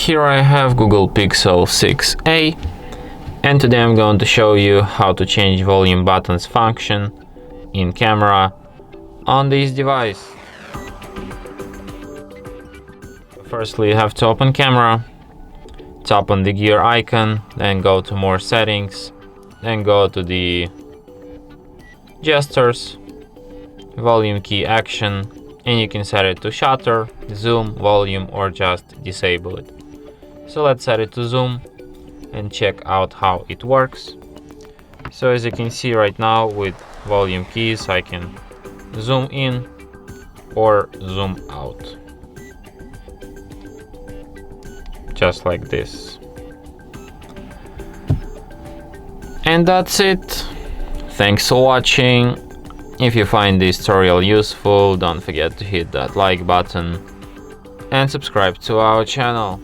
Here I have Google Pixel 6a, and today I'm going to show you how to change volume buttons function in camera on this device. Firstly, you have to open camera, tap on the gear icon, then go to more settings, then go to the gestures, volume key action, and you can set it to shutter, zoom, volume, or just disable it. So let's set it to zoom and check out how it works. So as you can see right now, with volume keys I can zoom in or zoom out, just like this. And that's it. Thanks for watching. If you find this tutorial useful, don't forget to hit that like button and subscribe to our channel.